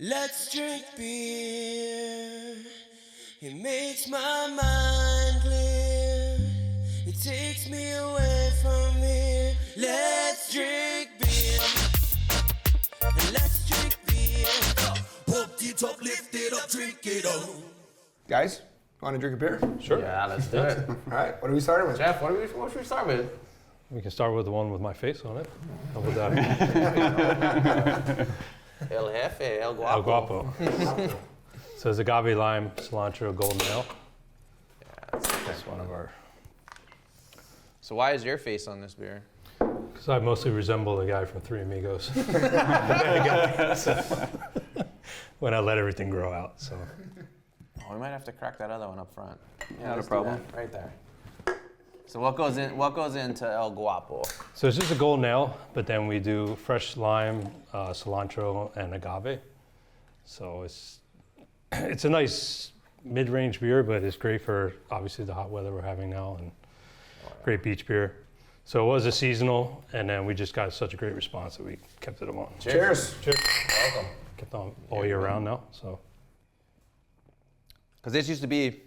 Let's drink beer. It makes my mind clear. It takes me away from here. Let's drink beer. And let's drink beer. Pump it up, lift it up, drink it up. Guys, want to drink a beer? Sure. Yeah, let's do it. All right, what are we starting with? Geoff, what should we start with? We can start with the one with my face on it. How about that? El Jefe, El Guapo. El Guapo. So it's agave, lime, cilantro, golden ale. Yeah, That's one of our... So why is your face on this beer? Because I mostly resemble the guy from Three Amigos. When I let everything grow out, so. Oh, we might have to crack that other one up front. Yeah, not a problem. Right there. So what goes into El Guapo? So it's just a golden ale, but then we do fresh lime, cilantro, and agave. So it's a nice mid-range beer, but it's great for obviously the hot weather we're having now, and great beach beer. So it was a seasonal, and then we just got such a great response that we kept it on. Cheers. Cheers. Welcome. Kept on all year round now, so. Because this used to be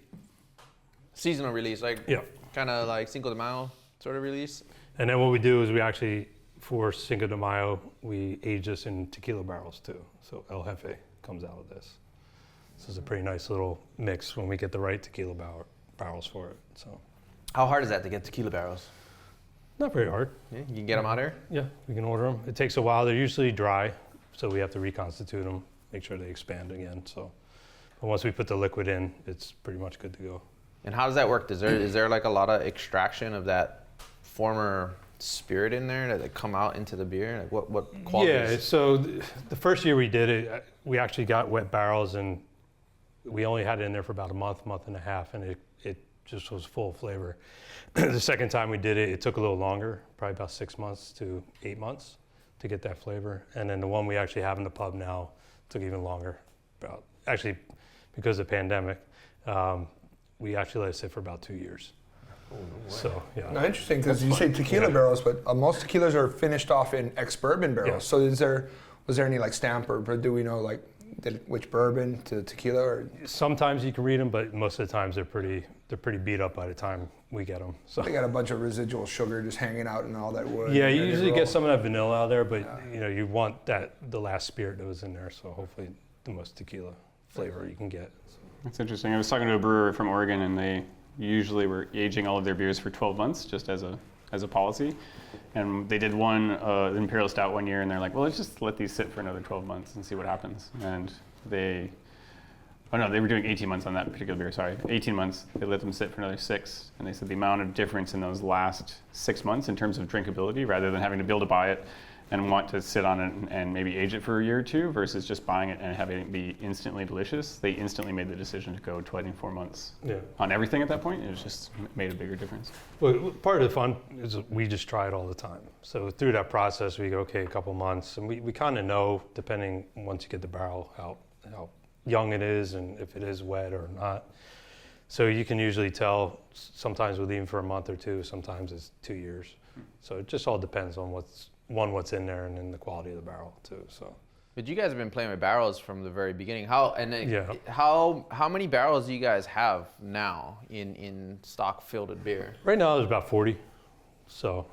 seasonal release, like Yeah. kind of like Cinco de Mayo sort of release. And then what we do is we actually, for Cinco de Mayo, we age this in tequila barrels too. So El Jefe comes out of this. So it's a pretty nice little mix when we get the right tequila barrels for it. So How hard is that to get tequila barrels? not very hard. Yeah, you can get them out here? Yeah, we can order them. It takes a while. They're usually dry, so we have to reconstitute them, make sure they expand again. So, but once we put the liquid in, it's pretty much good to go. And how does that work? Is there like a lot of extraction of that former spirit in there that come out into the beer? Like what qualities? Yeah, so the first year we did it, we actually got wet barrels, and we only had it in there for about a month and a half, and it just was full of flavor. The second time we did it, it took a little longer, probably about 6 months to 8 months to get that flavor. And then the one we actually have in the pub now took even longer. Actually, because of the pandemic, we actually let it sit for about 2 years. Oh, no way. So, yeah. No, interesting, because you say tequila barrels, but most tequilas are finished off in ex-bourbon barrels. Yeah. So was there any like stamp, or do we know like which bourbon to tequila? Or? Sometimes you can read them, but most of the times they're pretty beat up by the time we get them. So. They got a bunch of residual sugar just hanging out and all that wood. Yeah, you usually get some of that vanilla out there, but you want the last spirit that was in there, so hopefully the most tequila flavor you can get. So. That's interesting. I was talking to a brewer from Oregon, and they usually were aging all of their beers for 12 months just as a policy. And they did one Imperial Stout one year, and they're like, well, let's just let these sit for another 12 months and see what happens. And they were doing 18 months on that particular beer, sorry. 18 months, they let them sit for another 6. And they said the amount of difference in those last 6 months in terms of drinkability, rather than having to be able to buy it and want to sit on it and maybe age it for a year or two versus just buying it and having it be instantly delicious, they instantly made the decision to go 24 months on everything at that point. It was just made a bigger difference. Well, part of the fun is we just try it all the time. So through that process, we go, okay, a couple months, and we kind of know, depending, once you get the barrel, how young it is and if it is wet or not. So you can usually tell, sometimes we leave them for a month or two, sometimes it's 2 years. So it just all depends on what's in there, and then the quality of the barrel too. So. But you guys have been playing with barrels from the very beginning. How many barrels do you guys have now in stock filled beer? Right now there's about 40. So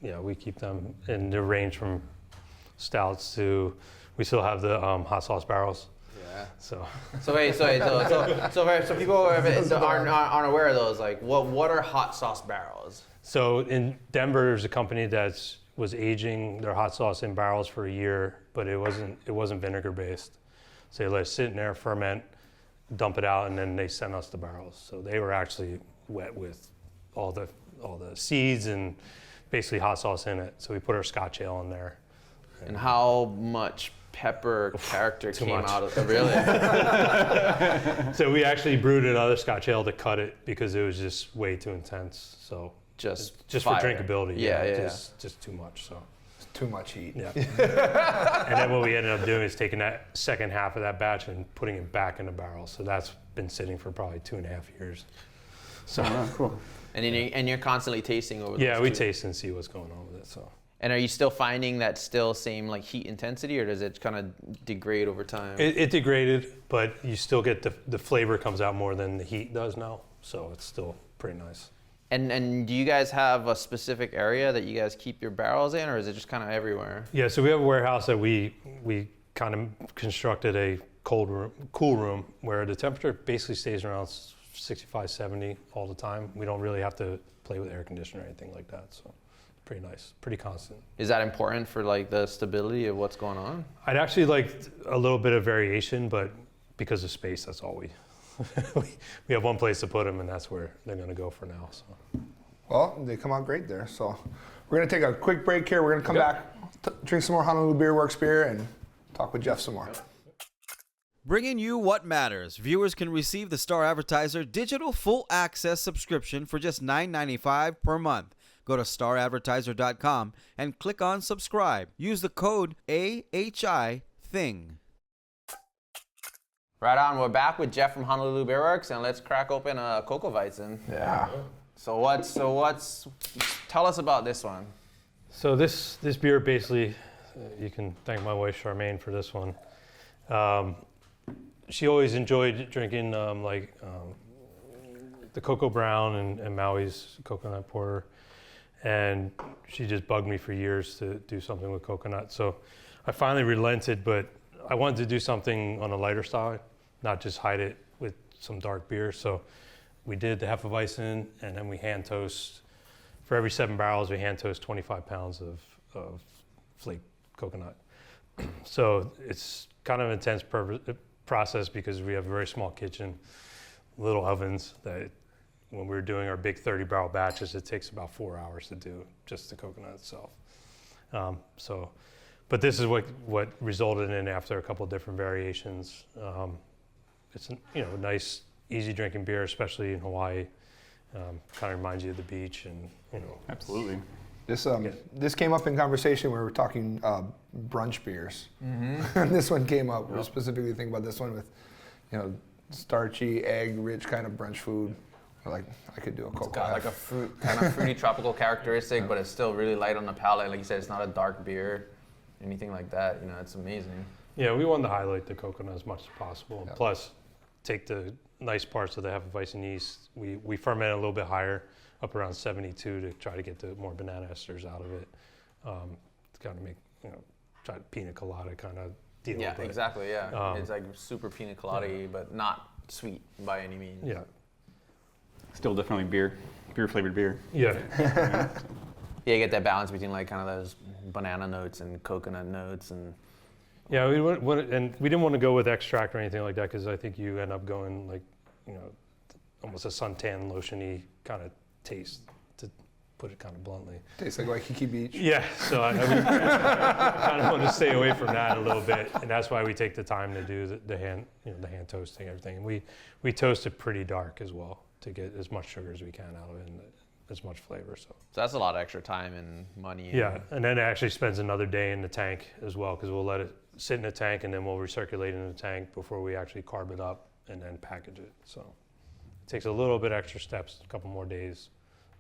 yeah, we keep them in the range from stouts to, we still have the hot sauce barrels. Yeah. So So people aren't aware of those, like what are hot sauce barrels? So in Denver, there's a company that was aging their hot sauce in barrels for a year, but it wasn't vinegar based. So they let it sit in there, ferment, dump it out, and then they sent us the barrels. So they were actually wet with all the seeds and basically hot sauce in it. So we put our Scotch ale in there. And how much pepper character came out of it? Really? So we actually brewed another Scotch ale to cut it because it was just way too intense. So just for drinkability, just too much. So It's too much heat. yeah. And then what we ended up doing is taking that second half of that batch and putting it back in the barrel. So that's been sitting for probably 2.5 years. So cool. And you're constantly tasting over. Yeah, we taste and see what's going on with it. So And are you still finding that still same like heat intensity, or does it kind of degrade over time? It degraded, but you still get the flavor comes out more than the heat does now. So it's still pretty nice. And do you guys have a specific area that you guys keep your barrels in, or is it just kind of everywhere? Yeah, so we have a warehouse that we kind of constructed a cool room where the temperature basically stays around 65, 70 all the time. We don't really have to play with air conditioning or anything like that. So pretty nice, pretty constant. Is that important for like the stability of what's going on? I'd actually like a little bit of variation, but because of space, that's all we have one place to put them, and that's where they're going to go for now. So. Well, they come out great there. So we're going to take a quick break here. We're going to come back, drink some more Honolulu Beerworks beer, and talk with Geoff some more. Bringing you what matters. Viewers can receive the Star Advertiser digital full access subscription for just $9.95 per month. Go to staradvertiser.com and click on subscribe. Use the code AHITHING. Right on. We're back with Geoff from Honolulu Beerworks, and let's crack open a Cocoa Weizen. Yeah. So what's? Tell us about this one. So this beer basically, you can thank my wife Charmayne for this one. She always enjoyed drinking the Cocoa Brown and Maui's coconut porter, and she just bugged me for years to do something with coconut. So I finally relented, but I wanted to do something on a lighter side, not just hide it with some dark beer. So we did the Hefeweizen, and then we hand toast. For every 7 barrels, we hand toast 25 pounds of flaked coconut. So it's kind of an intense process because we have a very small kitchen, little ovens that when we were doing our big 30 barrel batches, it takes about 4 hours to do just the coconut itself. But this is what resulted in after a couple of different variations. It's a nice, easy drinking beer, especially in Hawaii. Kind of reminds you of the beach, and Absolutely. This came up in conversation where we were talking brunch beers. Mm-hmm. This one came up. Yep. We were specifically thinking about this one with, starchy, egg-rich kind of brunch food. Like I could do a Cocoa. It's got like a fruity tropical characteristic, but it's still really light on the palate. Like you said, it's not a dark beer, anything like that. It's amazing. Yeah, we wanted to highlight the coconut as much as possible. Yep. Plus, take the nice parts of the Hefeweizen yeast. We ferment it a little bit higher, up around 72, to try to get the more banana esters out of it. To kind of make, try to pina colada kind of deal. Yeah, exactly. Yeah, it's like super pina colada-y, but not sweet by any means. Yeah. Still definitely beer flavored beer. Yeah. Yeah, you get that balance between like kind of those banana notes and coconut notes and. Yeah, we didn't want to go with extract or anything like that because I think you end up going like, almost a suntan lotion-y kind of taste, to put it kind of bluntly. Tastes like Waikiki Beach. Yeah, so I kind of want to stay away from that a little bit, and that's why we take the time to do the hand toasting and everything. And we toast it pretty dark as well to get as much sugar as we can out of it and as much flavor. So that's a lot of extra time and money. Yeah, and then it actually spends another day in the tank as well because we'll let it sit in the tank and then we'll recirculate in the tank before we actually carb it up and then package it. So it takes a little bit extra steps, a couple more days,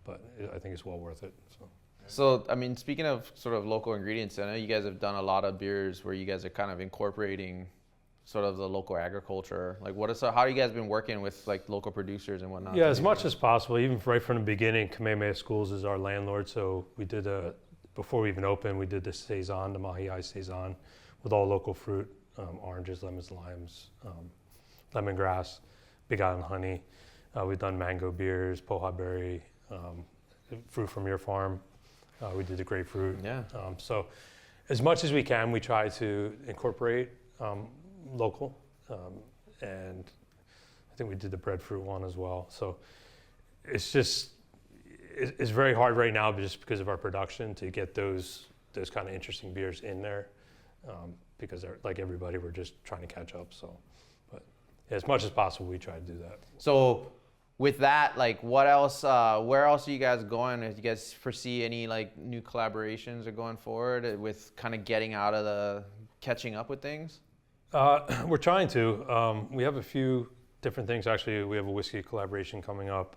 but I think it's well worth it. So I mean, speaking of sort of local ingredients, I know you guys have done a lot of beers where you guys are kind of incorporating sort of the local agriculture. Like how have you guys been working with like local producers and whatnot? Yeah, as much as possible. Even right from the beginning, Kamehameha Schools is our landlord. So we did before we even opened, we did the Saison, the Mahiai Saison, with all local fruit, oranges, lemons, limes, lemongrass, Big Island honey. We've done mango beers, poha berry, fruit from your farm. We did the grapefruit. Yeah. So as much as we can, we try to incorporate local, and I think we did the breadfruit one as well. So it's very hard right now just because of our production to get those kind of interesting beers in there, because like everybody, we're just trying to catch up. So, but as much as possible, we try to do that. So with that, like what else, where else are you guys going? Do you guys foresee any like new collaborations or going forward with kind of getting out of catching up with things? We're trying to. We have a few different things. Actually, we have a whiskey collaboration coming up.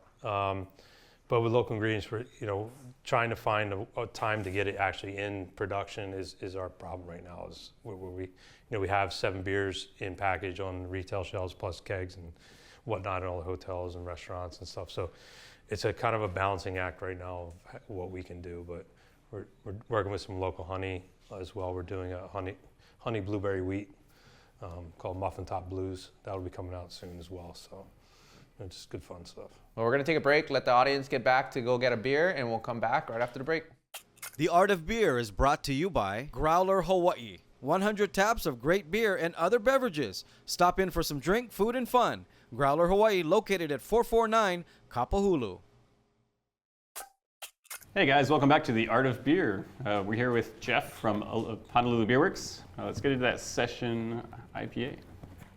But with local ingredients, we're trying to find a time to get it actually in production is our problem right now. Is where we we have 7 beers in package on retail shelves plus kegs and whatnot in all the hotels and restaurants and stuff. So it's a kind of a balancing act right now of what we can do. But we're working with some local honey as well. We're doing a honey blueberry wheat called Muffin Top Blues. That'll be coming out soon as well. So it's just good fun stuff. Well, we're going to take a break, let the audience get back to go get a beer, and we'll come back right after the break. The Art of Beer is brought to you by Growler Hawaii. 100 taps of great beer and other beverages. Stop in for some drink, food, and fun. Growler Hawaii, located at 449 Kapahulu. Hey guys, welcome back to the Art of Beer. We're here with Geoff from Honolulu Beerworks. Let's get into that session IPA.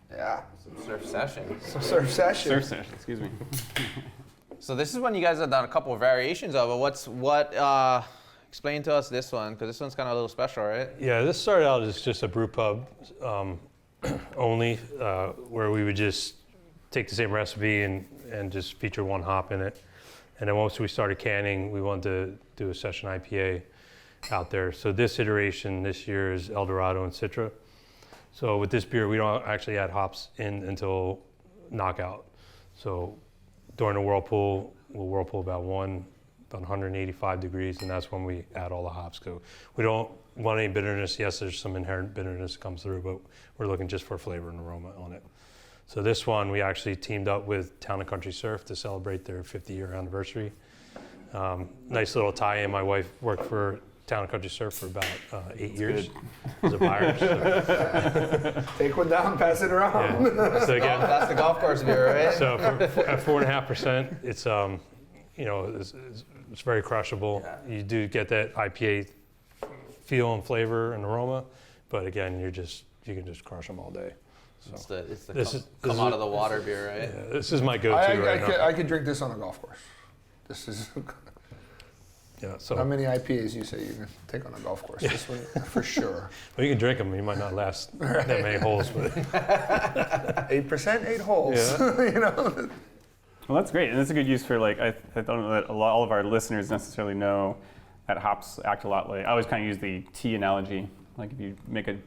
Yeah. Some surf session. So surf session. Surf session, excuse me. So this is one you guys have done a couple of variations of. But explain to us this one, because this one's kind of a little special, right? Yeah, this started out as just a brew pub only, where we would just take the same recipe and just feature one hop in it. And then once we started canning, we wanted to do a session IPA out there. So this iteration this year is El Dorado and Citra. So with this beer, we don't actually add hops in until knockout. So during the whirlpool, we'll whirlpool about 185 degrees, and that's when we add all the hops. So we don't want any bitterness. Yes, there's some inherent bitterness that comes through, but we're looking just for flavor and aroma on it. So this one, we actually teamed up with Town & Country Surf to celebrate their 50-year anniversary. Nice little tie-in. My wife worked for Town & Country Surf for about 8 years as a buyer. So. Take one down, pass it around. Yeah. So again, That's the golf course beer, right? so at 4.5%, it's it's very crushable. Yeah. You do get that IPA feel and flavor and aroma, but again, you can just crush them all day. So It's the come out of the water beer, right? Yeah, this is my go-to right now. I could drink this on a golf course. This is. Yeah. So how many IPAs you say you can take on a golf course? Yeah. This one for sure. Well, you can drink them. You might not last that many holes, but 8%, 8 holes. Yeah. Well, that's great, and that's a good use for I don't know that all of our listeners necessarily know that hops act a lot like. I always kind of use the tea analogy. Like if you make a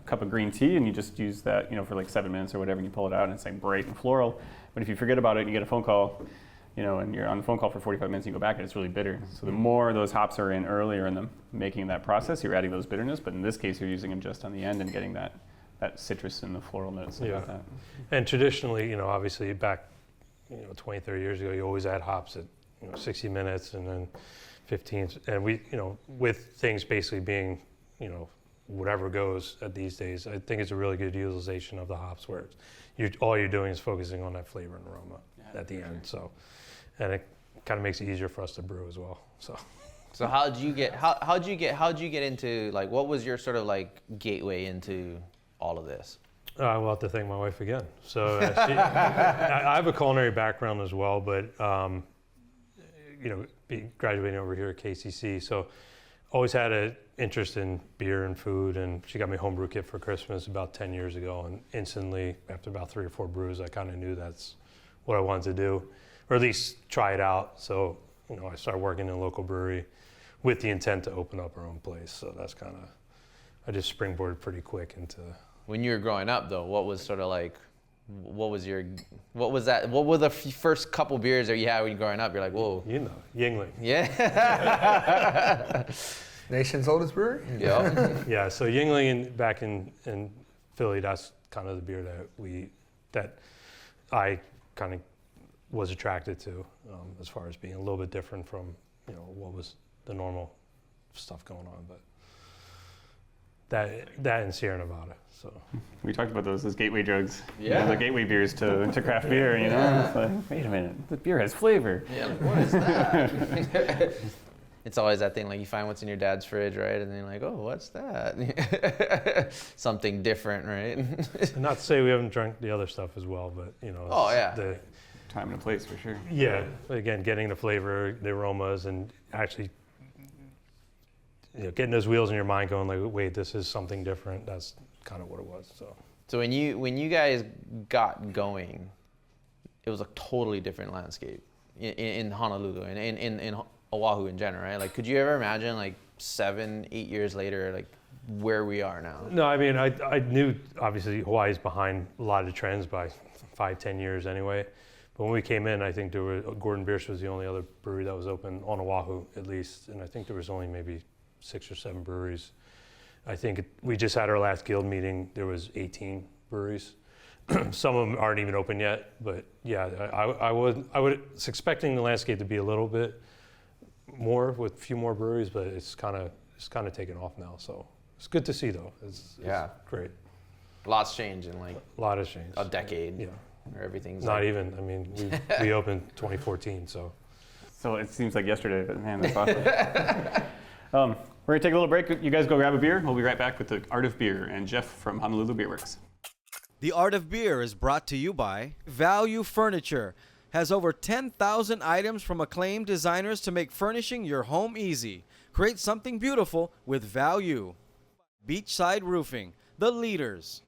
cup of green tea and you just use that, for 7 minutes or whatever, and you pull it out and it's bright and floral. But if you forget about it and you get a phone call, and you're on the phone call for 45 minutes and you go back and it's really bitter. So the more those hops are in earlier in the making that process, you're adding those bitterness. But in this case, you're using them just on the end and getting that citrus and the floral notes. Yeah. Like that. And traditionally, obviously back 20, 30 years ago, you always add hops at 60 minutes and then 15. And we, with things basically being, whatever goes at these days, I think it's a really good utilization of the hops where all you're doing is focusing on that flavor and aroma at the end. So, and it kind of makes it easier for us to brew as well. So how'd you get into what was your sort of gateway into all of this? I will have to thank my wife again. So I have a culinary background as well, but graduating over here at KCC, so always had an interest in beer and food, and she got me a homebrew kit for Christmas about 10 years ago, and instantly, after about 3 or 4 brews, I kind of knew that's what I wanted to do, or at least try it out. So, I started working in a local brewery with the intent to open up our own place. So that's kind of, I just springboarded pretty quick into. When you were growing up, though, what was sort of what were the first couple beers that you had when you were growing up? You're like, whoa. Yingling. Yeah. Nation's oldest brewery? Yeah. Yeah, so Yingling back in Philly, that's kind of the beer that I kind of was attracted to, as far as being a little bit different from, what was the normal stuff going on. But that in Sierra Nevada. So we talked about those as gateway drugs. Yeah. The gateway beers to craft beer. Yeah. It's like, wait a minute, the beer has flavor. Yeah. What is that? It's always that thing, you find what's in your dad's fridge, right? And then you're like, oh, what's that? Something different, right? And not to say we haven't drank the other stuff as well, but Oh yeah. The time and a place for sure. Yeah. Again, getting the flavor, the aromas, and actually, getting those wheels in your mind going wait, this is something different. That's kind of what it was. So when you guys got going, it was a totally different landscape. in Honolulu and in Oahu in general, right? Like, could you ever imagine like 7, 8 years later, like where we are now? No, I mean, I knew obviously Hawaii's behind a lot of the trends by 5, 10 years anyway. But when we came in, I think Gordon Biersch was the only other brewery that was open on Oahu, at least. And I think there was only maybe 6 or 7 breweries. I think we just had our last guild meeting. There was 18 breweries. Some of them aren't even open yet. But yeah, I was expecting the landscape to be a little bit more with a few more breweries, but it's kind of taken off now. So it's good to see, though. It's great. Lots changed in like A lot has changed. a decade. Yeah. Where everything's Not like, even. I mean, we opened 2014, so. So it seems like yesterday, but man, that's awesome. We're gonna take a little break. You guys go grab a beer. We'll be right back with the Art of Beer and Geoff from Honolulu Beerworks. The Art of Beer is brought to you by Value Furniture. Has over 10,000 items from acclaimed designers to make furnishing your home easy. Create something beautiful with value. Beachside Roofing, the leaders.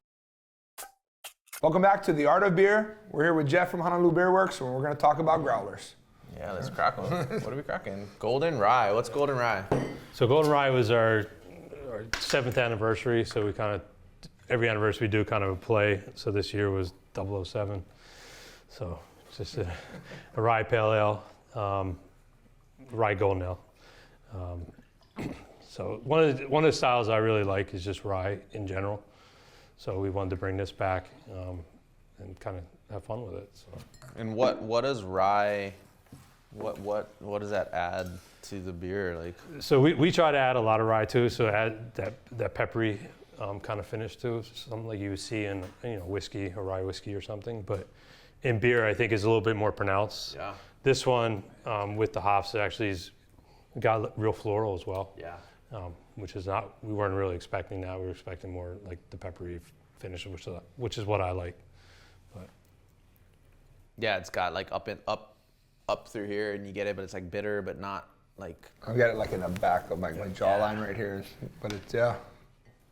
Welcome back to the Art of Beer. We're here with Geoff from Honolulu Beerworks, and we're going to talk about growlers. yeah, let's crack one. What are we cracking? Golden Rye. What's Golden Rye? So Golden Rye was our 7th anniversary, so we kind of, every anniversary we do kind of a play. So this year was 007. So it's just a rye pale ale, rye golden ale. So one of the styles I really like is just rye in general. So we wanted to bring this back and kind of have fun with it. So. And what does rye? What does that add to the beer? Like, So we try to add a lot of rye too. So add that peppery kind of finish to something like you would see in whiskey or rye whiskey or something. But in beer, I think is a little bit more pronounced. yeah, This one with the hops, it actually got real floral as well. yeah. Which is not, we weren't really expecting that. We were expecting more like the peppery finish, which is what I like. But Yeah, it's got like up through here, and you get it, but it's like bitter, but not like. I've got it like in the back of my jawline right here, but it's, yeah.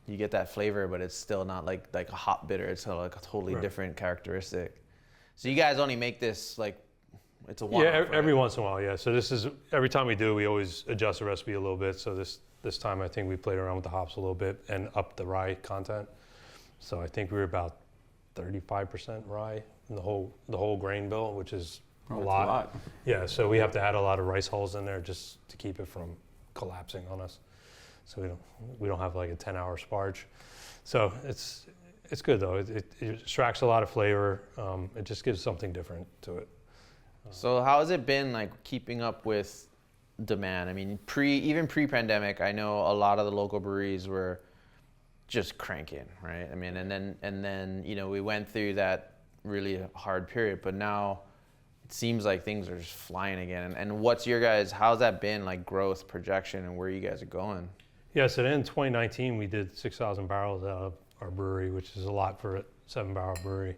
You get that flavor, but it's still not like a hop bitter. It's like a totally Right. different characteristic. So you guys only make this like, it's a one. yeah, every once in a while, yeah. So this is, every time we do, we always adjust the recipe a little bit. So this time I think we played around with the hops a little bit and upped the rye content. So I think we were about 35% rye in the whole grain bill, which is a lot. Yeah, so we have to add a lot of rice hulls in there just to keep it from collapsing on us. So we don't have like a 10-hour sparge. So it's good though. It extracts a lot of flavor. It just gives something different to it. So how has it been like keeping up with demand? I mean, even pre-pandemic, I know a lot of the local breweries were just cranking, right? I mean, and then we went through that really hard period, but now it seems like things are just flying again. And what's your guys? How's that been like growth projection and where you guys are going? Yeah, so in 2019 we did 6,000 barrels out of our brewery, which is a lot for a 7-barrel brewery.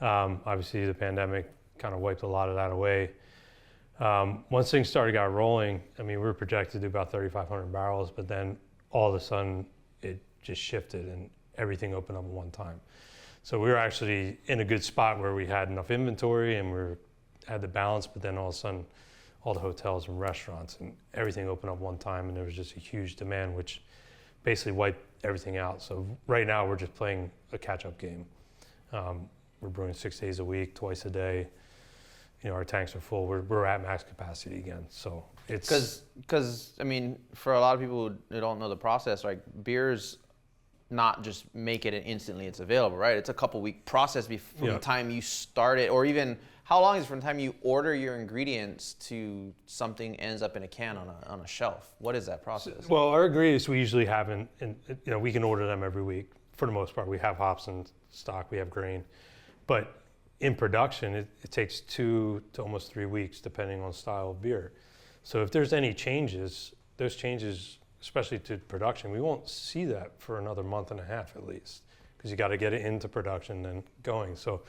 Obviously, the pandemic kind of wiped a lot of that away. Once things started got rolling, I mean, we were projected to do about 3,500 barrels, but then all of a sudden it just shifted and everything opened up at one time. So we were actually in a good spot where we had enough inventory and had the balance, but then all of a sudden all the hotels and restaurants and everything opened up one time, and there was just a huge demand, which basically wiped everything out. So right now we're just playing a catch-up game. We're brewing 6 days a week, twice a day. Our tanks are full. We're at max capacity again. So it's because I mean, for a lot of people who don't know the process, like beers, not just make it and instantly it's available, right? It's a couple-week process from the time you start it, or even how long is it from the time you order your ingredients to something ends up in a can on a shelf? What is that process? Well, our ingredients we usually have we can order them every week for the most part. We have hops in stock, we have grain, but in production it takes 2 to almost 3 weeks depending on style of beer. So if there's any changes, those changes, especially to production, we won't see that for another month and a half at least, because you got to get it into production and going. So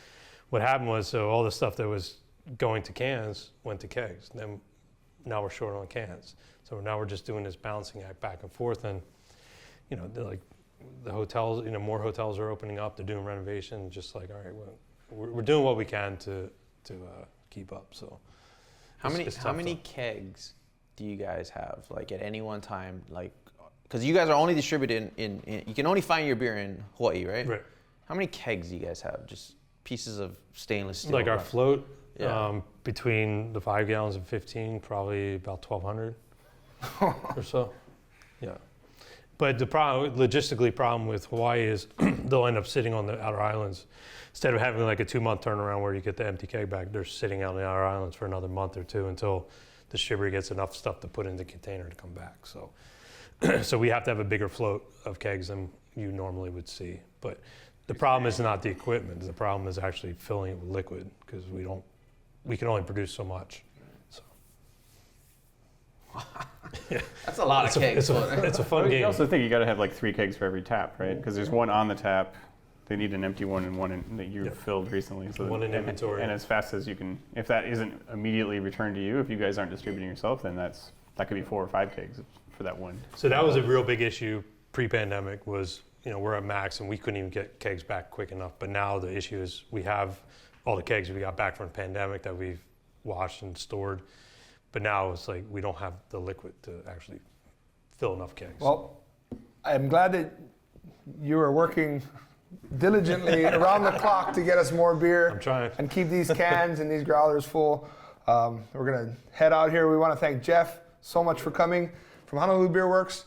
what happened was, all the stuff that was going to cans went to kegs. Then now we're short on cans. So now we're just doing this balancing act back and forth. And the hotels, more hotels are opening up. They're doing renovation. Just like, all right, we're doing what we can to keep up. So How many it's how tough, many though. kegs do you guys have, like, at any one time? Like, because you guys are only distributed in you can only find your beer in Hawaii, right? Right. How many kegs do you guys have? Just pieces of stainless steel. Like our float, Yeah. between the 5 gallons and 15, probably about 1,200 or so. Yeah. But the logistically problem with Hawaii is they'll end up sitting on the outer islands. Instead of having like a 2-month turnaround where you get the empty keg back, they're sitting out on the outer islands for another month or two until the distributor gets enough stuff to put in the container to come back. So, so we have to have a bigger float of kegs than you normally would see. But the problem is not the equipment. The problem is actually filling it with liquid because we can only produce so much. So. That's a lot of kegs. It's a fun You game. also think you got to have like 3 kegs for every tap, right? Because there's one on the tap. They need an empty one and one that you filled recently. So One in inventory. And as fast as you can, if that isn't immediately returned to you, if you guys aren't distributing yourself, then that could be 4 or 5 kegs for that one. So that was a real big issue pre-pandemic was, we're at max and we couldn't even get kegs back quick enough. But now the issue is we have all the kegs we got back from the pandemic that we've washed and stored. But now it's like we don't have the liquid to actually fill enough kegs. Well, I'm glad that you are working diligently around the clock to get us more beer. I'm trying. And keep these cans and these growlers full. We're going to head out here. We want to thank Geoff so much for coming from Honolulu Beerworks.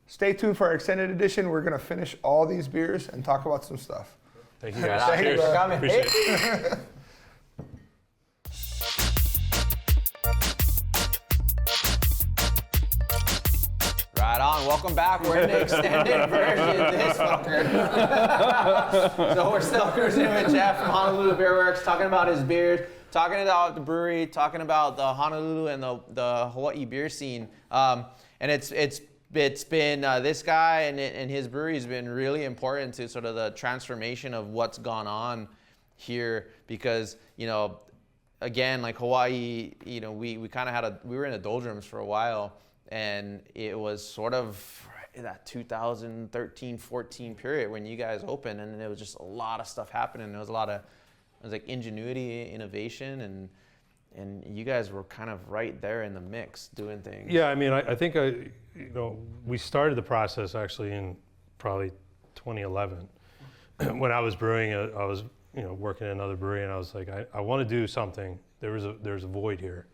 Stay tuned for our extended edition. We're going to finish all these beers and talk about some stuff. Thank you guys. Thank you Cheers. for coming. Appreciate it. Right on. Welcome back. We're in the extended version of this fucker. So we're still cruising with Geoff from Honolulu Beerworks, talking about his beers, talking about the brewery, talking about the Honolulu and the Hawaii beer scene. And it's been this guy and his brewery has been really important to sort of the transformation of what's gone on here because, again, like Hawaii, we kind of we were in the doldrums for a while. And it was sort of that 2013-14 period when you guys opened, and there was just a lot of stuff happening. There was like ingenuity, innovation, and you guys were kind of right there in the mix doing things. Yeah, I mean, I think we started the process actually in probably 2011 when I was brewing. I was working in another brewery, and I was like, I want to do something. There's a void here.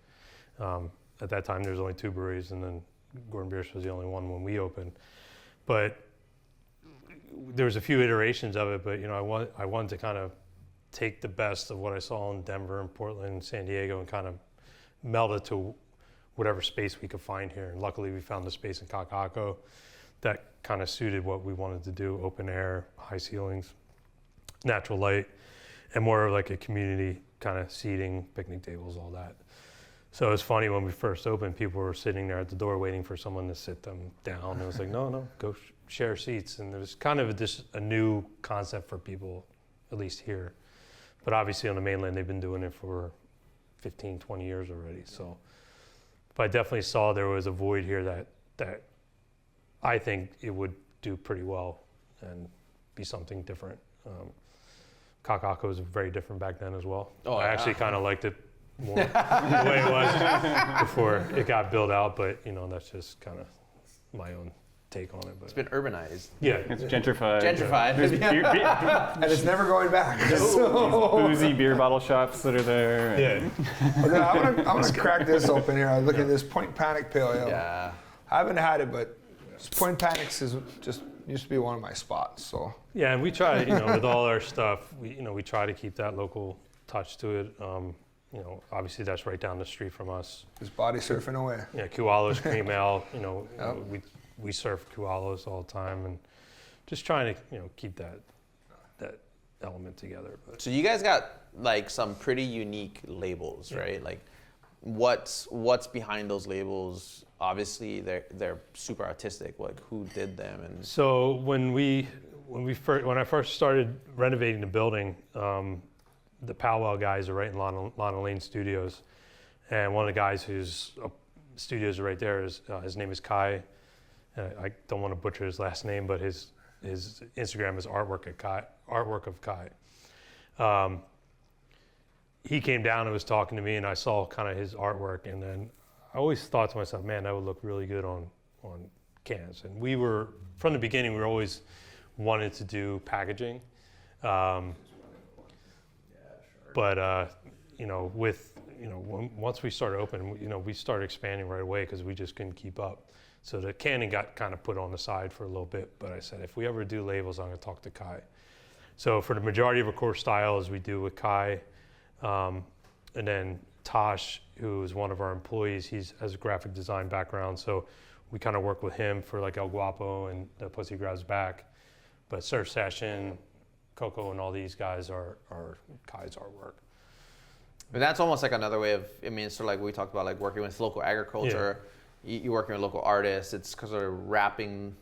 At that time, there was only 2 breweries, and then Gordon Biersch was the only one when we opened. But there was a few iterations of it. But I wanted to kind of take the best of what I saw in Denver and Portland and San Diego and kind of meld it to whatever space we could find here. And luckily, we found the space in Kakaako that kind of suited what we wanted to do: open air, high ceilings, natural light, and more of like a community kind of seating, picnic tables, all that. So it was funny when we first opened, people were sitting there at the door waiting for someone to sit them down. And it was like, no, go share seats. And there was kind of just a new concept for people, at least here. But obviously on the mainland, they've been doing it for 15, 20 years already. So but I definitely saw there was a void here that I think it would do pretty well and be something different. Kakaako was very different back then as well. I actually kind of liked it more the way it was before it got built out, but that's just kind of my own take on it. But It's been urbanized. yeah, It's gentrified. Gentrified. There's And it's never going back. boozy beer bottle shops that are there. yeah. Okay, I'm gonna crack this open here. I look at this Point Panic Pale Ale. Yeah. I haven't had it, but Point Panics used to be one of my spots. So Yeah, and we try, with all our stuff, we try to keep that local touch to it. Obviously that's right down the street from us. just body surfing away. Yeah, Kualo's Cream Ale, Yep. we surf Kualo's all the time and just trying to, keep that element together. But So you guys got like some pretty unique labels, right? Like what's behind those labels? Obviously they're super artistic. Like who did them? And so when I first started renovating the building, the Powell guys are right in Lana Lane Studios, and one of the guys whose studios are right there is his name is Kai. I don't want to butcher his last name, but his Instagram is Artwork of Kai. he came down and was talking to me, and I saw kind of his artwork, and then I always thought to myself, man, that would look really good on cans. And we were, from the beginning, we were always wanted to do packaging. But, you know, once we started opening, you know, we started expanding right away because we just couldn't keep up. So the canning got kind of put on the side for a little bit, but I said, if we ever do labels, I'm gonna talk to Kai. So for the majority of our core styles, we do with Kai. And then Tosh, who is one of our employees, has a graphic design background. So we kind of work with him for like El Guapo and the Pussy Grabs Back. But Surf Session, Coco, and all these guys are Kai's artwork. But that's almost like another way of, I mean, it's sort of like we talked about, like working with local agriculture. Yeah. You're working with local artists. It's sort of wrapping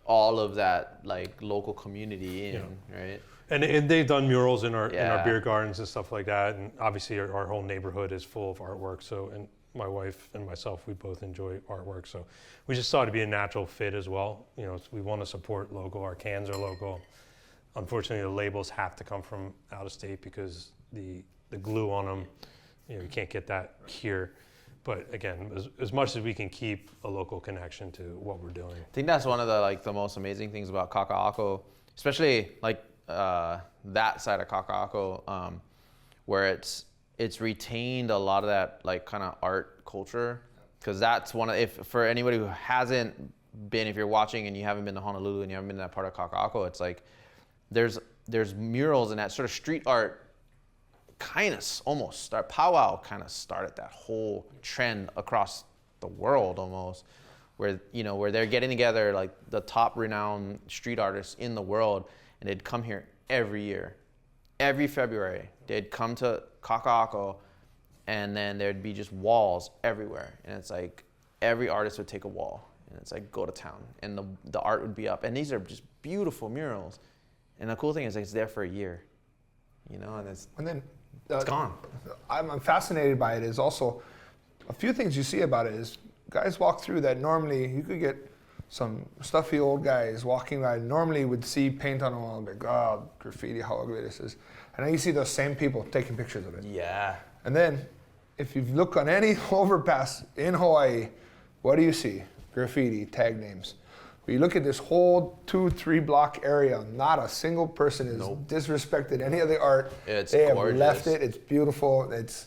all of that like local community in, right? And they've done murals in our beer gardens and stuff like that. And obviously our whole neighborhood is full of artwork. So, and my wife and myself, we both enjoy artwork. So we just thought it'd be a natural fit as well. You know, we want to support local. Our cans are local. Unfortunately, the labels have to come from out of state because the glue on them, you know, you can't get that here. But again, as much as we can keep a local connection to what we're doing. I think that's one of the most amazing things about Kakaako, especially like that side of Kakaako, where it's retained a lot of that like kind of art culture, because that's one of, if for anybody who hasn't been, if you're watching and you haven't been to Honolulu and you haven't been to that part of Kakaako, it's like there's murals and that sort of street art kind of almost start, powwow kind of started that whole trend across the world almost, where, you know, where they're getting together like the top renowned street artists in the world, and they'd come here every year. Every February, they'd come to Kakaako, and then there'd be just walls everywhere. And it's like every artist would take a wall, and it's like go to town, and the art would be up. And these are just beautiful murals. And the cool thing is like, it's there for a year, you know, and then it's gone. I'm fascinated by it is also a few things you see about it is guys walk through that normally you could get some stuffy old guys walking by, normally would see paint on the wall and be like, oh, graffiti, how ugly this is. And then you see those same people taking pictures of it. Yeah. And then if you look on any overpass in Hawaii, what do you see? Graffiti, tag names. When you look at this whole 2-3 block area, not a single person is disrespected any of the art. It's they gorgeous. Have left it. It's beautiful. It's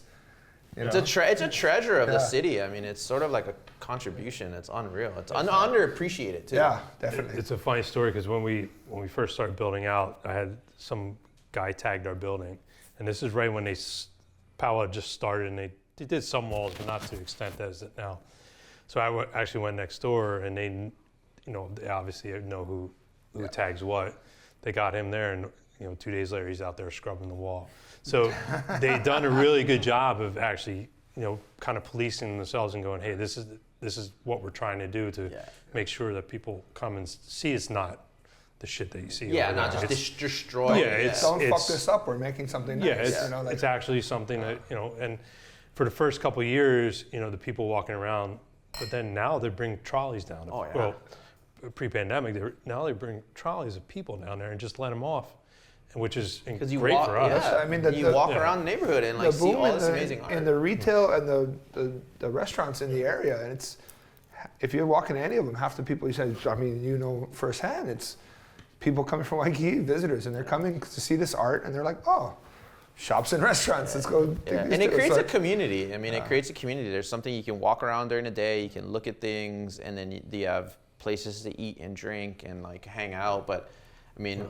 it's a treasure of the city. I mean, it's sort of like a contribution. It's unreal. It's underappreciated too. Yeah, definitely. It's a funny story because when we first started building out, I had some guy tagged our building, and this is right when powwow just started, and they did some walls, but not to the extent as it now. So I actually went next door, and they, you know, they obviously know who tags what. They got him there, and you know, 2 days later, he's out there scrubbing the wall. So they've done a really good job of actually, you know, kind of policing themselves and going, hey, this is what we're trying to do to make sure that people come and see it's not the shit that you see. Yeah, not just destroy. Yeah, don't fuck this up. We're making something nice. Yeah, it's actually something that, you know, and for the first couple of years, you know, the people walking around, but then now they bring trolleys down. Oh, yeah. Well, pre-pandemic, they bring trolleys of people down there and just let them off, which is great for us. Yeah, I mean, you walk around the neighborhood and like see all this amazing art. And the retail and the restaurants in the area, and it's, if you're walking to any of them, half the people you said, I mean, you know firsthand, it's people coming from Waikiki, visitors, and they're coming to see this art, and they're like, oh, shops and restaurants, let's go. And it creates a community. I mean, it creates a community. There's something you can walk around during the day, you can look at things, and then you have places to eat and drink and like hang out. But I mean,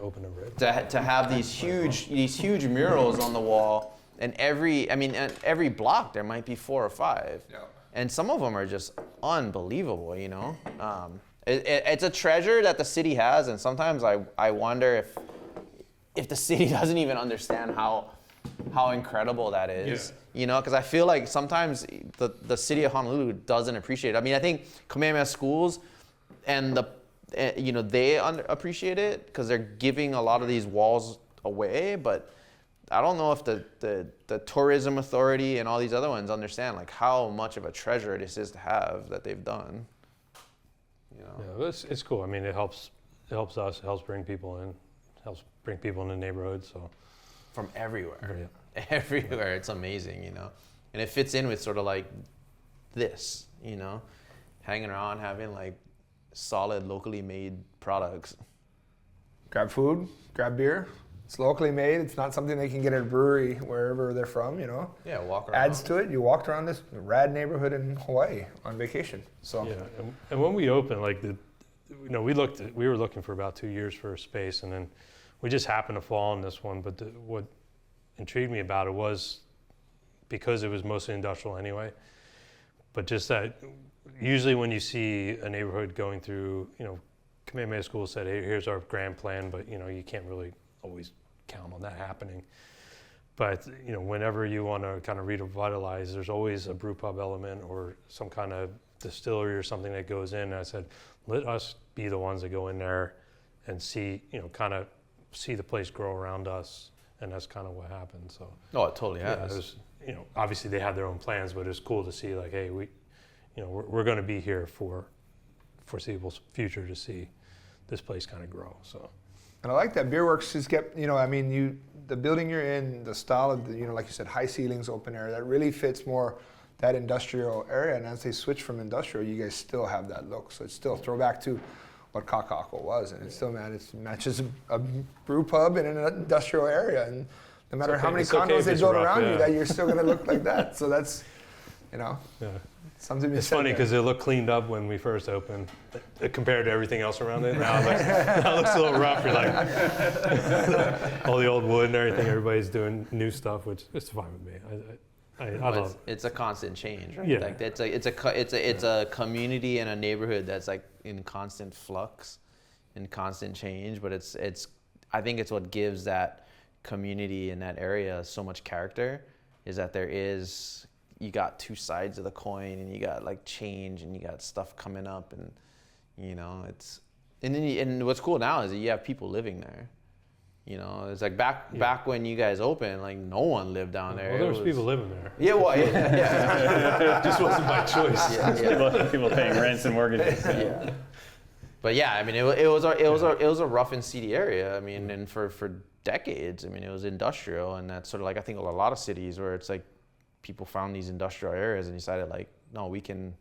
to have these huge murals on the wall, and every block there might be 4 or 5, and some of them are just unbelievable. You know, it's a treasure that the city has, and sometimes I wonder if the city doesn't even understand how incredible that is. Yeah. You know, because I feel like sometimes the city of Honolulu doesn't appreciate it. I mean, I think Kamehameha schools and they appreciate it because they're giving a lot of these walls away, but I don't know if the tourism authority and all these other ones understand like how much of a treasure this is to have that they've done. You know? Yeah, it's cool. I mean, it helps us. It helps bring people in. Helps bring people in the neighborhood. So from everywhere. everywhere. It's amazing, you know, and it fits in with sort of like this, you know, hanging around, having like solid locally made products. Grab food, grab beer. It's locally made. It's not something they can get at a brewery wherever they're from, you know. Yeah, walk around. Adds to it. You walked around this rad neighborhood in Hawaii on vacation. So Yeah, and when we opened, like we were looking for about 2 years for a space, and then we just happened to fall on this one. But what intrigued me about it was because it was mostly industrial anyway, but just that usually when you see a neighborhood going through, you know, Kamehameha School said, hey, here's our grand plan, but you know, you can't really always count on that happening. But you know, whenever you want to kind of revitalize, there's always a brew pub element or some kind of distillery or something that goes in. And I said, let us be the ones that go in there and see, you know, kind of see the place grow around us. And that's kind of what happened. So Oh, it totally yeah, has. it was, you know, obviously they had their own plans, but it's cool to see like, hey, we're going to be here for foreseeable future to see this place kind of grow. So. And I like that Beerworks has kept, you know, I mean, the building you're in, the style of the, you know, like you said, high ceilings, open air, that really fits more that industrial area. And as they switch from industrial, you guys still have that look. So it's still throwback to what Kakaako was. And it's still, man, it matches a brew pub in an industrial area. And no matter how many condos they build around you, that you're still going to look like that. So that's, you know. Yeah. Something it's funny because it looked cleaned up when we first opened compared to everything else around it. Now it looks a little rough. You're like, all the old wood and everything, everybody's doing new stuff, which is fine with me. I love it. It's a constant change, right? Yeah. Like it's a community and a neighborhood that's like in constant flux, in constant change. But I think it's what gives that community in that area so much character, is that you got two sides of the coin, and you got like change, and you got stuff coming up, and you know and what's cool now is that you have people living there. You know, it's like back when you guys opened, like no one lived down there. Well, there was people living there. Yeah, well, yeah. It just wasn't by choice. Yeah. People paying rents and mortgages. Yeah. But yeah, I mean, it was a rough and seedy area. I mean, and for decades, I mean, it was industrial, and that's sort of like I think a lot of cities where it's like people found these industrial areas and decided like, no, we can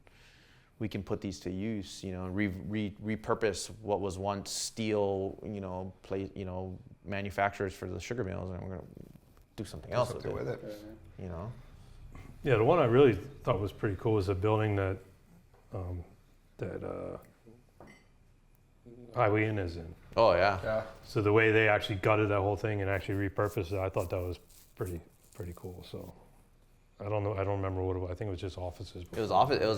put these to use, you know, repurpose what was once steel, you know, manufacturers for the sugar mills, and we're gonna do something else with it. You know. Yeah, the one I really thought was pretty cool was a building that Highway Inn is in. Oh yeah. Yeah. So the way they actually gutted that whole thing and actually repurposed it, I thought that was pretty cool. So. I don't know. I don't remember what it was. I think it was just offices. It was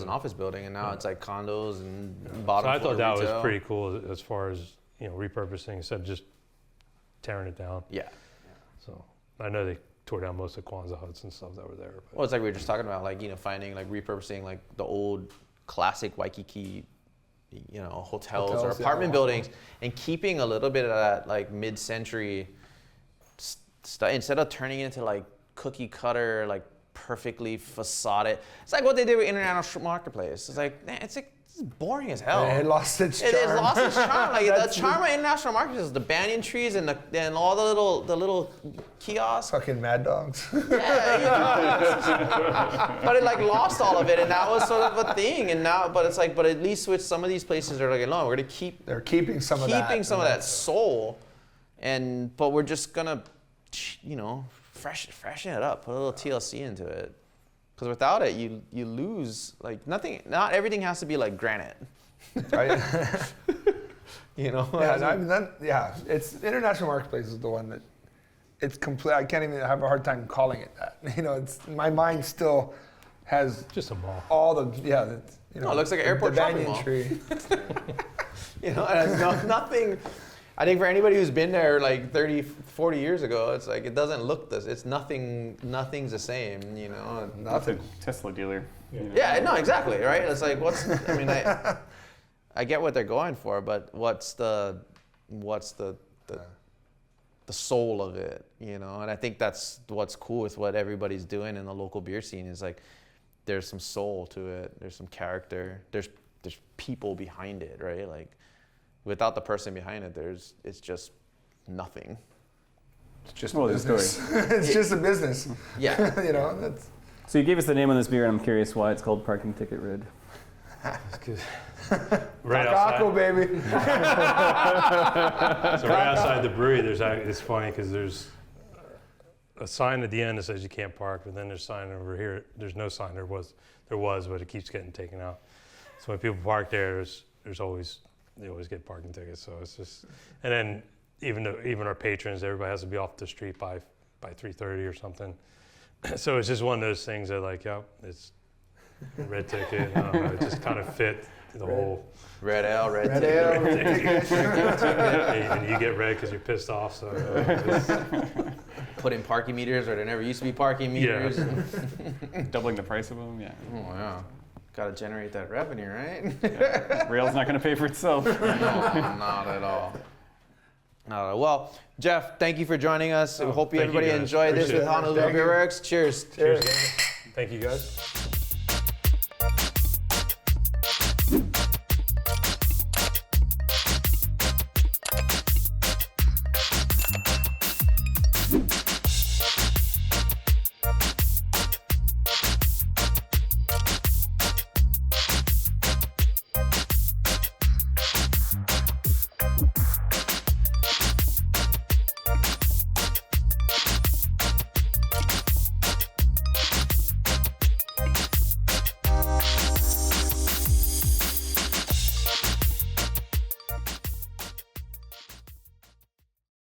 an office building, and now it's like condos and bottom So I floor thought that retail. was pretty cool as far as, you know, repurposing instead of just tearing it down. Yeah. So I know they tore down most of the Kwanzaa huts and stuff that were there. But. Well, it's like we were just talking about, like, you know, finding, like, repurposing, like, the old classic Waikiki, you know, hotels or apartment buildings, and keeping a little bit of that, like, mid-century stuff instead of turning it into, like, cookie cutter, like, perfectly facade. It's like what they did with International Marketplace. It's like, man, it's boring as hell. It lost its charm. It lost its charm. Like the charm of International Market is the banyan trees and all the little kiosks. Fucking Mad Dogs. Yeah, you know, but it like lost all of it, and that was sort of a thing. And now, but it's like, but at least with some of these places, they're like, no, we're gonna keep. They're keeping some of that soul, but we're just gonna, you know, freshen it up, put a little TLC into it, because without it, you lose, like, nothing. Not everything has to be like granite. Right? You know. Yeah, it's International Marketplace is the one that it's complete. I can't even have a hard time calling it that. You know, it's my mind still has just a mall. All the you know. No, it looks like an airport shopping mall. Tree. You know, and it's nothing. I think for anybody who's been there like 30, 40 years ago, it's like, it doesn't look this. It's nothing's the same, you know. Nothing. Tesla dealer. Yeah. You know? Yeah, no, exactly, right? It's like, I get what they're going for, but what's the soul of it, you know? And I think that's what's cool with what everybody's doing in the local beer scene is like, there's some soul to it. There's some character. There's people behind it, right? Like, without the person behind it, it's just nothing. It's just Well, a there's a business. It's just a business. Yeah. You know, that's. So you gave us the name on this beer, and I'm curious why it's called Parking Ticket Red. Right Kakaako, outside, baby. so right outside the brewery, it's funny because there's a sign at the end that says you can't park, but then there's a sign over here. There's no sign. There was, but it keeps getting taken out. So when people park there, they always get parking tickets. So it's just, and then even our patrons, everybody has to be off the street by 3:30 or something. So it's just one of those things that it's red ticket. I don't know, it just kind of fit the whole. Red ale, red Red ticket. ale, red ticket. And you get red because you're pissed off. So Put in parking meters where there never used to be parking meters. Doubling the price of them, yeah. Oh, yeah. Got to generate that revenue, right? Rail's not going to pay for itself. No, not at all. Not at all. Well, Geoff, thank you for joining us. Oh, Hope thank you everybody guys. enjoyed this Appreciate with it. Honolulu Thank you. Beerworks. Cheers. Cheers. Thank you guys.